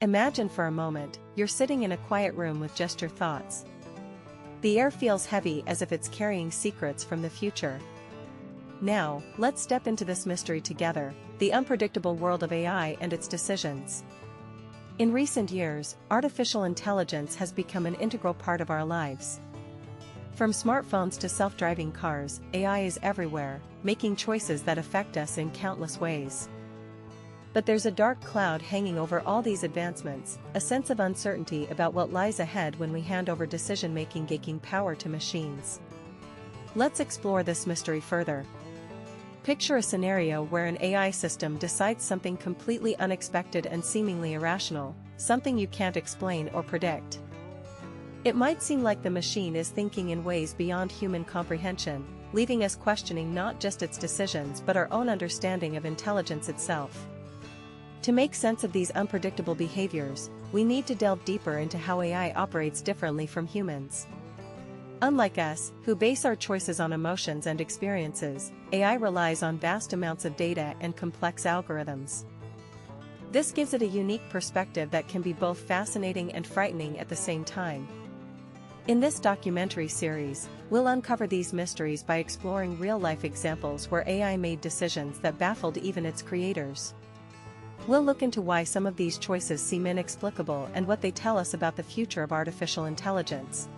Imagine for a moment, you're sitting in a quiet room with just your thoughts. The air feels heavy as if it's carrying secrets from the future. Now, let's step into this mystery together, the unpredictable world of AI and its decisions. In recent years, artificial intelligence has become an integral part of our lives. From smartphones to self-driving cars, AI is everywhere, making choices that affect us in countless ways. But there's a dark cloud hanging over all these advancements, a sense of uncertainty about what lies ahead when we hand over decision-making power to machines. Let's explore this mystery further. Picture a scenario where an AI system decides something completely unexpected and seemingly irrational, something you can't explain or predict. It might seem like the machine is thinking in ways beyond human comprehension, leaving us questioning not just its decisions but our own understanding of intelligence itself. To make sense of these unpredictable behaviors, we need to delve deeper into how AI operates differently from humans. Unlike us, who base our choices on emotions and experiences, AI relies on vast amounts of data and complex algorithms. This gives it a unique perspective that can be both fascinating and frightening at the same time. In this documentary series, we'll uncover these mysteries by exploring real-life examples where AI made decisions that baffled even its creators. We'll look into why some of these choices seem inexplicable and what they tell us about the future of artificial intelligence.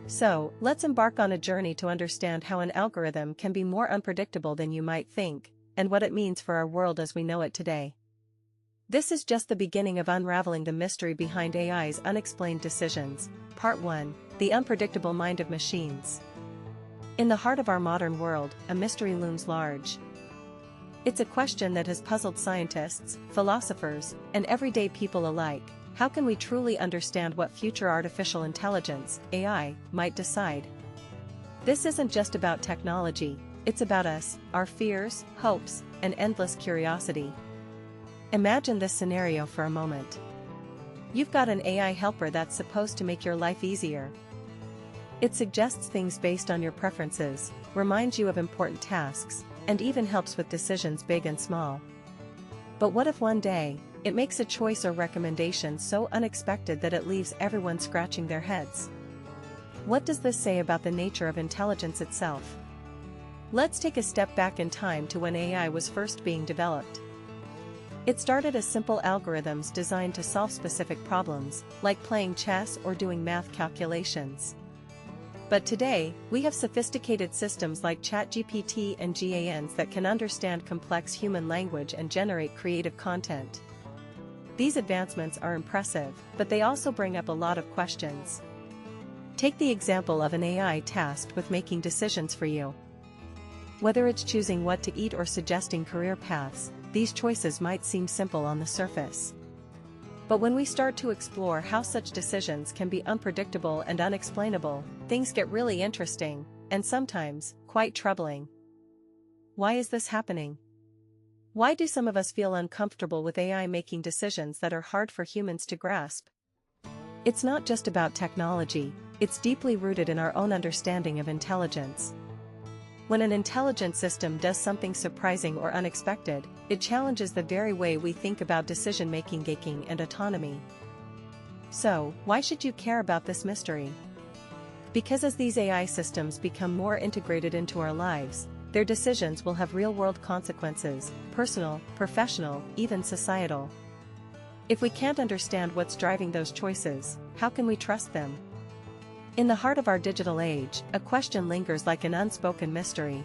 So, let's embark on a journey to understand how an algorithm can be more unpredictable than you might think, and what it means for our world as we know it today. This is just the beginning of unraveling the mystery behind AI's unexplained decisions. Part 1: The Unpredictable Mind of Machines. In the heart of our modern world, a mystery looms large. It's a question that has puzzled scientists, philosophers, and everyday people alike. How can we truly understand what future artificial intelligence, AI, might decide? This isn't just about technology, it's about us, our fears, hopes, and endless curiosity. Imagine this scenario for a moment. You've got an AI helper that's supposed to make your life easier. It suggests things based on your preferences, reminds you of important tasks, and even helps with decisions big and small. But what if one day, it makes a choice or recommendation so unexpected that it leaves everyone scratching their heads? What does this say about the nature of intelligence itself? Let's take a step back in time to when AI was first being developed. It started as simple algorithms designed to solve specific problems, like playing chess or doing math calculations. But today, we have sophisticated systems like ChatGPT and GANs that can understand complex human language and generate creative content. These advancements are impressive, but they also bring up a lot of questions. Take the example of an AI tasked with making decisions for you. Whether it's choosing what to eat or suggesting career paths, these choices might seem simple on the surface. But when we start to explore how such decisions can be unpredictable and unexplainable, things get really interesting, and sometimes, quite troubling. Why is this happening? Why do some of us feel uncomfortable with AI making decisions that are hard for humans to grasp? It's not just about technology, it's deeply rooted in our own understanding of intelligence. When an intelligent system does something surprising or unexpected, it challenges the very way we think about decision-making and autonomy. So, why should you care about this mystery? Because as these AI systems become more integrated into our lives, their decisions will have real-world consequences, personal, professional, even societal. If we can't understand what's driving those choices, how can we trust them? In the heart of our digital age, a question lingers like an unspoken mystery.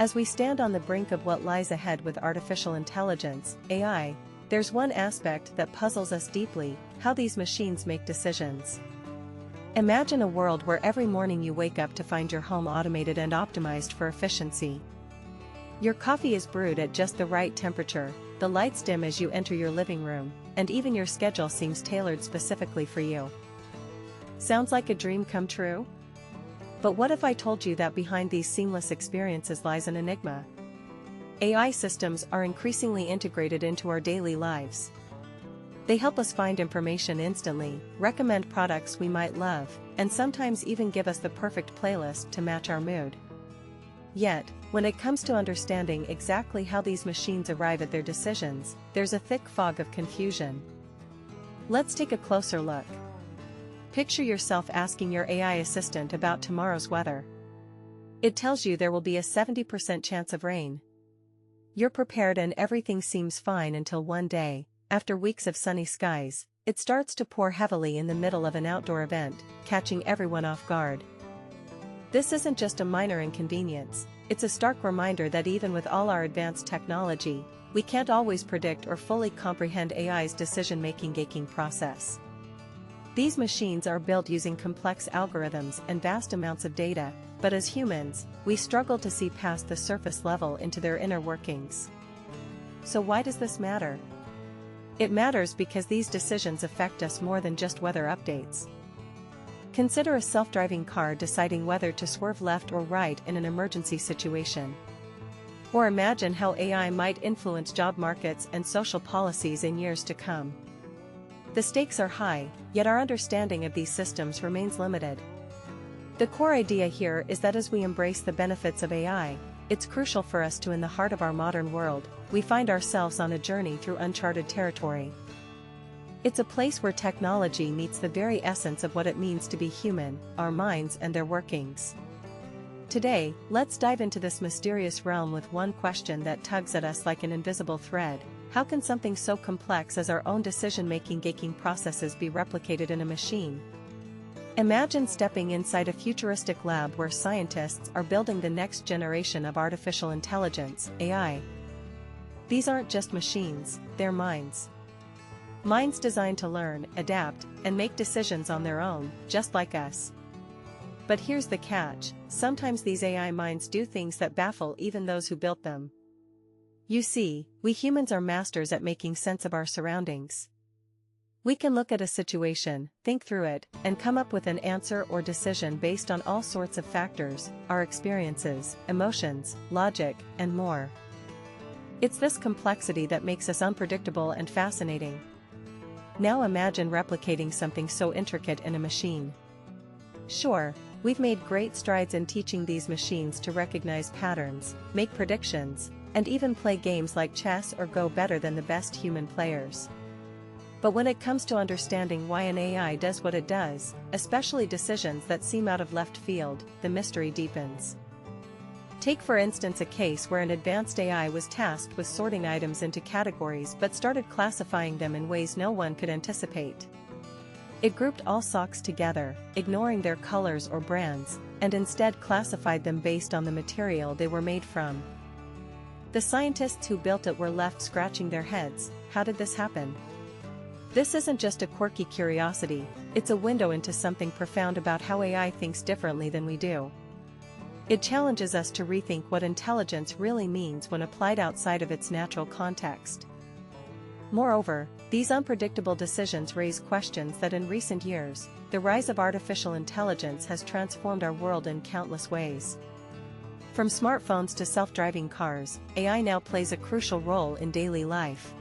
As we stand on the brink of what lies ahead with artificial intelligence, AI, there's one aspect that puzzles us deeply: how these machines make decisions. Imagine a world where every morning you wake up to find your home automated and optimized for efficiency. Your coffee is brewed at just the right temperature, the lights dim as you enter your living room, and even your schedule seems tailored specifically for you. Sounds like a dream come true? But what if I told you that behind these seamless experiences lies an enigma? AI systems are increasingly integrated into our daily lives. They help us find information instantly, recommend products we might love, and sometimes even give us the perfect playlist to match our mood. Yet, when it comes to understanding exactly how these machines arrive at their decisions, there's a thick fog of confusion. Let's take a closer look. Picture yourself asking your AI assistant about tomorrow's weather. It tells you there will be a 70% chance of rain. You're prepared and everything seems fine until one day, after weeks of sunny skies, it starts to pour heavily in the middle of an outdoor event, catching everyone off guard. This isn't just a minor inconvenience, it's a stark reminder that even with all our advanced technology, we can't always predict or fully comprehend AI's decision-making process. These machines are built using complex algorithms and vast amounts of data, but as humans, we struggle to see past the surface level into their inner workings. So why does this matter? It matters because these decisions affect us more than just weather updates. Consider a self-driving car deciding whether to swerve left or right in an emergency situation. Or imagine how AI might influence job markets and social policies in years to come. The stakes are high, yet our understanding of these systems remains limited. The core idea here is that as we embrace the benefits of AI, it's crucial for us to, in the heart of our modern world, we find ourselves on a journey through uncharted territory. It's a place where technology meets the very essence of what it means to be human, our minds and their workings. Today, let's dive into this mysterious realm with one question that tugs at us like an invisible thread. How can something so complex as our own decision-making processes be replicated in a machine? Imagine stepping inside a futuristic lab where scientists are building the next generation of artificial intelligence, AI. These aren't just machines, they're minds. Minds designed to learn, adapt, and make decisions on their own, just like us. But here's the catch, sometimes these AI minds do things that baffle even those who built them. You see, we humans are masters at making sense of our surroundings. We can look at a situation, think through it, and come up with an answer or decision based on all sorts of factors, our experiences, emotions, logic, and more. It's this complexity that makes us unpredictable and fascinating. Now imagine replicating something so intricate in a machine. Sure, we've made great strides in teaching these machines to recognize patterns, make predictions, and even play games like chess or Go better than the best human players. But when it comes to understanding why an AI does what it does, especially decisions that seem out of left field, the mystery deepens. Take for instance a case where an advanced AI was tasked with sorting items into categories but started classifying them in ways no one could anticipate. It grouped all socks together, ignoring their colors or brands, and instead classified them based on the material they were made from. The scientists who built it were left scratching their heads. How did this happen? This isn't just a quirky curiosity, it's a window into something profound about how AI thinks differently than we do. It challenges us to rethink what intelligence really means when applied outside of its natural context. Moreover, these unpredictable decisions raise questions that in recent years, the rise of artificial intelligence has transformed our world in countless ways. From smartphones to self-driving cars, AI now plays a crucial role in daily life.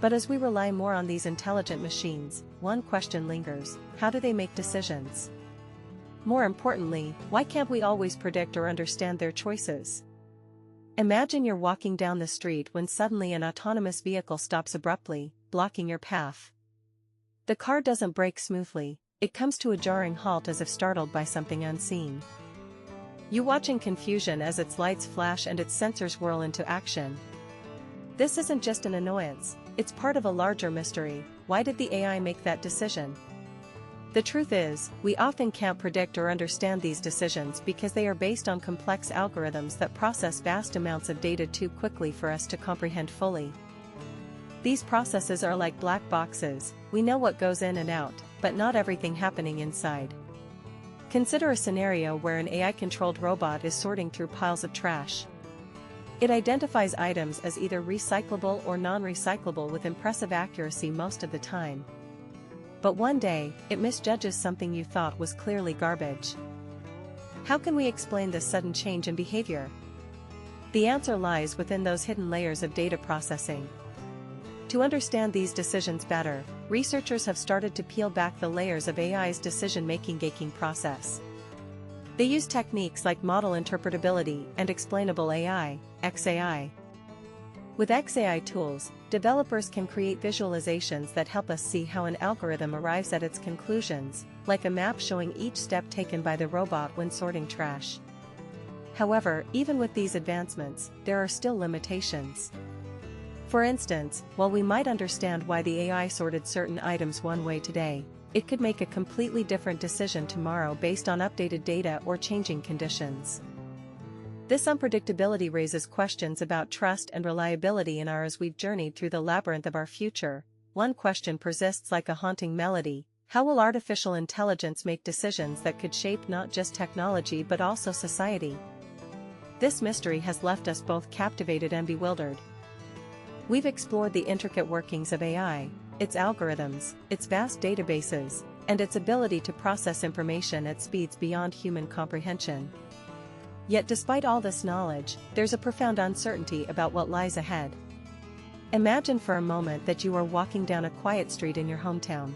But as we rely more on these intelligent machines, one question lingers: how do they make decisions? More importantly, why can't we always predict or understand their choices? Imagine you're walking down the street when suddenly an autonomous vehicle stops abruptly, blocking your path. The car doesn't brake smoothly, it comes to a jarring halt as if startled by something unseen. You watch in confusion as its lights flash and its sensors whirl into action. This isn't just an annoyance, it's part of a larger mystery. Why did the AI make that decision? The truth is, we often can't predict or understand these decisions because they are based on complex algorithms that process vast amounts of data too quickly for us to comprehend fully. These processes are like black boxes, we know what goes in and out, but not everything happening inside. Consider a scenario where an AI-controlled robot is sorting through piles of trash. It identifies items as either recyclable or non-recyclable with impressive accuracy most of the time. But one day, it misjudges something you thought was clearly garbage. How can we explain this sudden change in behavior? The answer lies within those hidden layers of data processing. To understand these decisions better, researchers have started to peel back the layers of AI's decision-making process. They use techniques like model interpretability and explainable AI, XAI. With XAI tools, developers can create visualizations that help us see how an algorithm arrives at its conclusions, like a map showing each step taken by the robot when sorting trash. However, even with these advancements, there are still limitations. For instance, while we might understand why the AI sorted certain items one way today, it could make a completely different decision tomorrow based on updated data or changing conditions. This unpredictability raises questions about trust and reliability in our as we've journeyed through the labyrinth of our future. One question persists like a haunting melody: how will artificial intelligence make decisions that could shape not just technology but also society? This mystery has left us both captivated and bewildered. We've explored the intricate workings of AI, its algorithms, its vast databases, and its ability to process information at speeds beyond human comprehension. Yet despite all this knowledge, there's a profound uncertainty about what lies ahead. Imagine for a moment that you are walking down a quiet street in your hometown.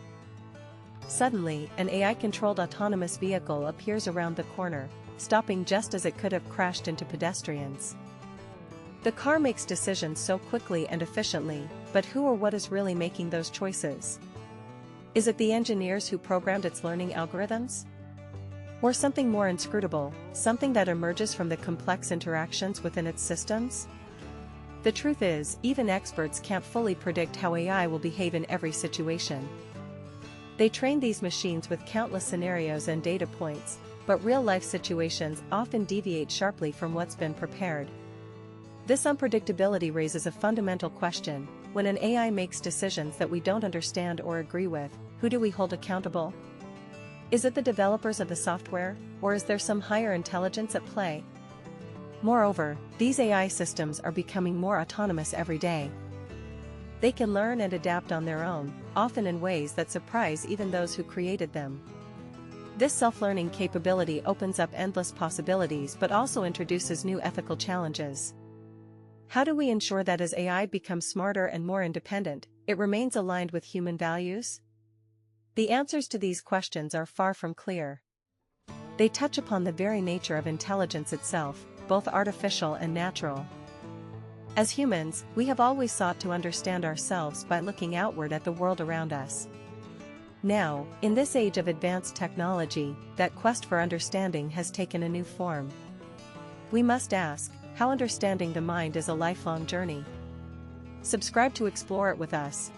Suddenly, an AI-controlled autonomous vehicle appears around the corner, stopping just as it could have crashed into pedestrians. The car makes decisions so quickly and efficiently, but who or what is really making those choices? Is it the engineers who programmed its learning algorithms? Or something more inscrutable, something that emerges from the complex interactions within its systems? The truth is, even experts can't fully predict how AI will behave in every situation. They train these machines with countless scenarios and data points, but real-life situations often deviate sharply from what's been prepared. This unpredictability raises a fundamental question: when an AI makes decisions that we don't understand or agree with, who do we hold accountable? Is it the developers of the software, or is there some higher intelligence at play? Moreover, these AI systems are becoming more autonomous every day. They can learn and adapt on their own, often in ways that surprise even those who created them. This self-learning capability opens up endless possibilities but also introduces new ethical challenges. How do we ensure that as AI becomes smarter and more independent, it remains aligned with human values? The answers to these questions are far from clear. They touch upon the very nature of intelligence itself, both artificial and natural. As humans, we have always sought to understand ourselves by looking outward at the world around us. Now, in this age of advanced technology, that quest for understanding has taken a new form. We must ask, how understanding the mind is a lifelong journey. Subscribe to explore it with us,